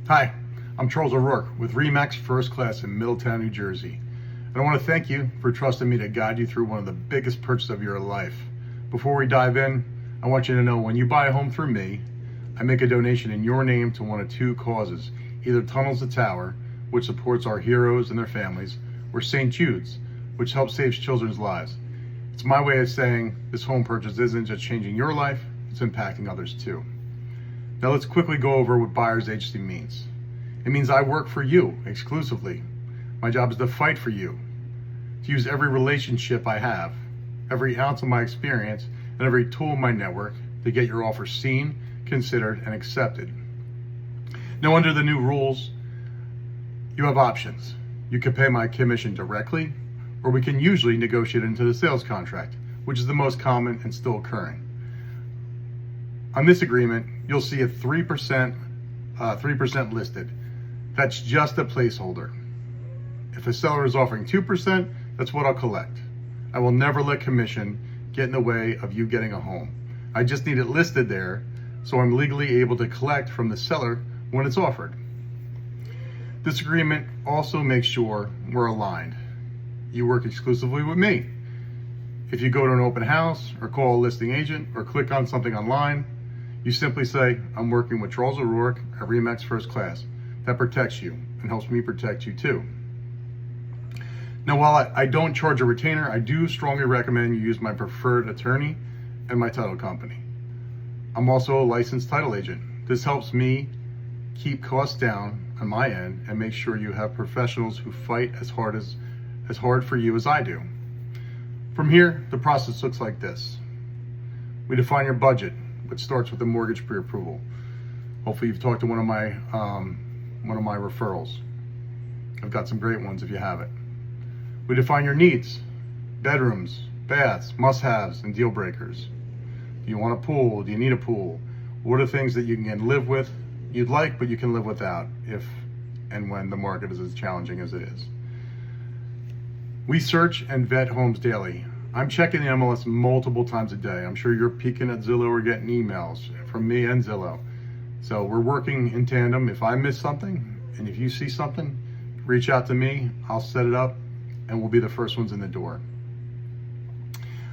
Hi, I'm Charles O'Rourke with RE/MAX First Class in Middletown, New Jersey. And I want to thank you for trusting me to guide you through one of the biggest purchases of your life. Before we dive in, I want you to know when you buy a home through me, I make a donation in your name to one of two causes, either Tunnels to Tower, which supports our heroes and their families, or St. Jude's, which helps save children's lives. It's my way of saying this home purchase isn't just changing your life, it's impacting others too. Now let's quickly go over what buyer's agency means. It means I work for you exclusively. My job is to fight for you, to use every relationship I have, every ounce of my experience, and every tool in my network to get your offer seen, considered, and accepted. Now under the new rules, you have options. You can pay my commission directly, or we can usually negotiate into the sales contract, which is the most common and still occurring. On this agreement, you'll see a 3% listed. That's just a placeholder. If a seller is offering 2%, that's what I'll collect. I will never let commission get in the way of you getting a home. I just need it listed there so I'm legally able to collect from the seller when it's offered. This agreement also makes sure we're aligned. You work exclusively with me. If you go to an open house or call a listing agent or click on something online, you simply say, I'm working with Charles O'Rourke at RE/MAX First Class. That protects you and helps me protect you too. Now, while I don't charge a retainer, I do strongly recommend you use my preferred attorney and my title company. I'm also a licensed title agent. This helps me keep costs down on my end and make sure you have professionals who fight as hard for you as I do. From here, the process looks like this. We define your budget, which starts with the mortgage pre-approval. Hopefully you've talked to one of my referrals. I've got some great ones if you haven't. We define your needs, bedrooms, baths, must-haves, and deal breakers. Do you want a pool? Do you need a pool? What are things that you can live with, you'd like, but you can live without if and when the market is as challenging as it is. We search and vet homes daily. I'm checking the MLS multiple times a day. I'm sure you're peeking at Zillow or getting emails from me and Zillow. So we're working in tandem. If I miss something and if you see something, reach out to me. I'll set it up and we'll be the first ones in the door.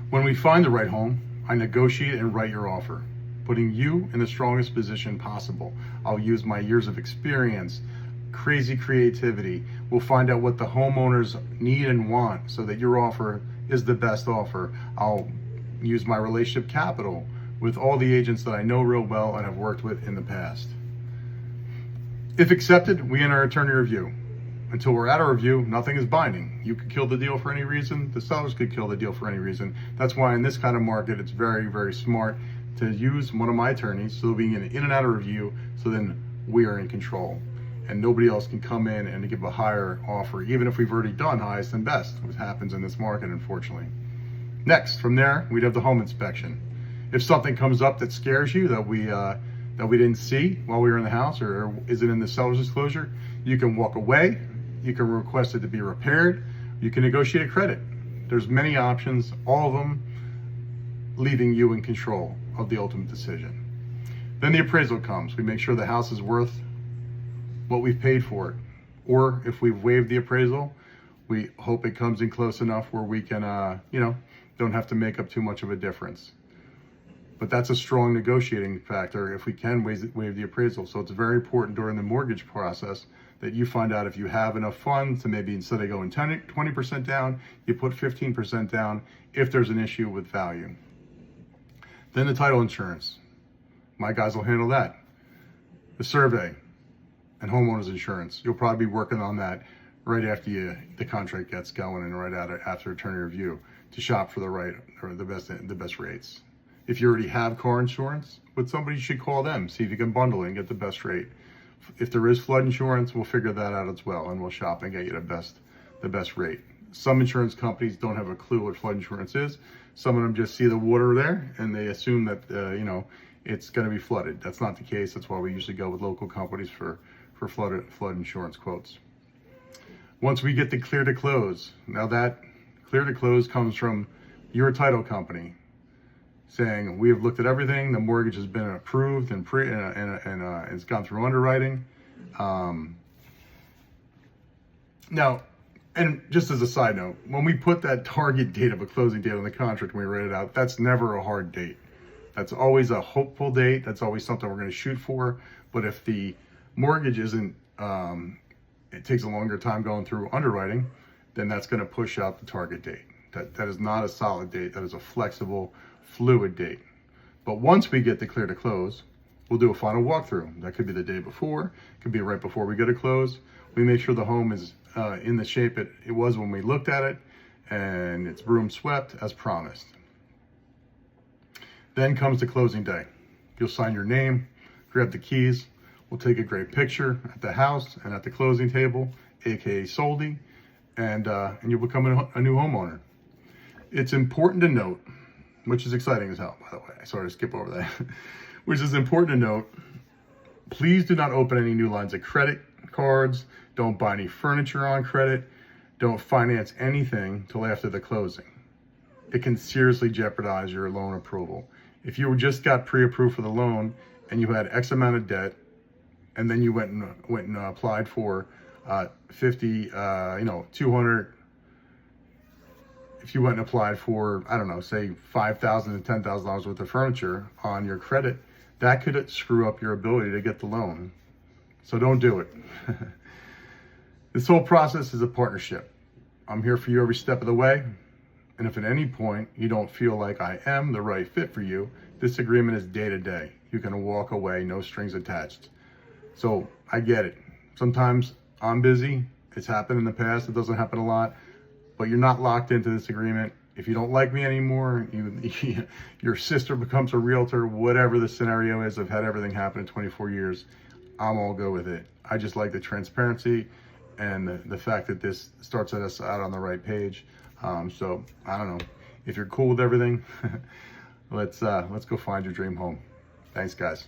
When we find the right home, I negotiate and write your offer, putting you in the strongest position possible. I'll use my years of experience, crazy creativity. We'll find out what the homeowners need and want so that your offer is the best offer. I'll use my relationship capital with all the agents that I know real well and have worked with in the past. If accepted, we enter attorney review. Until we're at a review, nothing is binding. You could kill the deal for any reason. The sellers could kill the deal for any reason. That's why in this kind of market, it's very, very smart to use one of my attorneys so we can in and out of review, so then we are in control. And nobody else can come in and give a higher offer, even if we've already done highest and best, which happens in this market, unfortunately. Next, from there, we'd have the home inspection. If something comes up that scares you that we didn't see while we were in the house or isn't in the seller's disclosure, you can walk away, you can request it to be repaired, you can negotiate a credit. There's many options, all of them leaving you in control of the ultimate decision. Then the appraisal comes. We make sure the house is worth what we've paid for it, or if we've waived the appraisal, we hope it comes in close enough where we can don't have to make up too much of a difference. But that's a strong negotiating factor if we can waive the appraisal. So it's very important during the mortgage process that you find out if you have enough funds to, maybe instead of going 20% down, you put 15% down if there's an issue with value. Then the title insurance. My guys will handle that. The survey and homeowners insurance. You'll probably be working on that right after the contract gets going and right after attorney review to shop for the best rates. If you already have car insurance with somebody, you should call them, see if you can bundle it and get the best rate. If there is flood insurance, we'll figure that out as well, and we'll shop and get you the best rate. Some insurance companies don't have a clue what flood insurance is. Some of them just see the water there and they assume that it's going to be flooded. That's not the case. That's why we usually go with local companies for flood insurance quotes. Once we get the clear to close, now that clear to close comes from your title company saying, we have looked at everything, the mortgage has been approved and it's gone through underwriting. Now, and just as a side note, when we put that target date of a closing date on the contract when we write it out, that's never a hard date. That's always a hopeful date. That's always something we're going to shoot for. But if the mortgage isn't, it takes a longer time going through underwriting, then that's going to push out the target date. That is not a solid date. That is a flexible, fluid date. But once we get the clear to close, we'll do a final walkthrough. That could be the day before, it could be right before we get a close. We make sure the home is in the shape it was when we looked at it, and it's broom swept as promised. Then comes the closing day. You'll sign your name, grab the keys. We'll take a great picture at the house and at the closing table, aka Soldi, and you'll become a new homeowner. It's important to note, which is exciting as hell, by the way. Sorry to skip over that. Which is important to note, please do not open any new lines of credit cards. Don't buy any furniture on credit. Don't finance anything till after the closing. It can seriously jeopardize your loan approval. If you just got pre-approved for the loan and you had X amount of debt, and then you went and applied for 200. If you went and applied for, I don't know, say $5,000 to $10,000 worth of furniture on your credit, that could screw up your ability to get the loan. So don't do it. This whole process is a partnership. I'm here for you every step of the way. And if at any point you don't feel like I am the right fit for you, this agreement is day to day. You can walk away, no strings attached. So I get it. Sometimes I'm busy. It's happened in the past. It doesn't happen a lot. But you're not locked into this agreement. If you don't like me anymore, your sister becomes a realtor, whatever the scenario is. I've had everything happen in 24 years. I'm all good with it. I just like the transparency and the fact that this starts us out on the right page. So I don't know. If you're cool with everything, let's go find your dream home. Thanks, guys.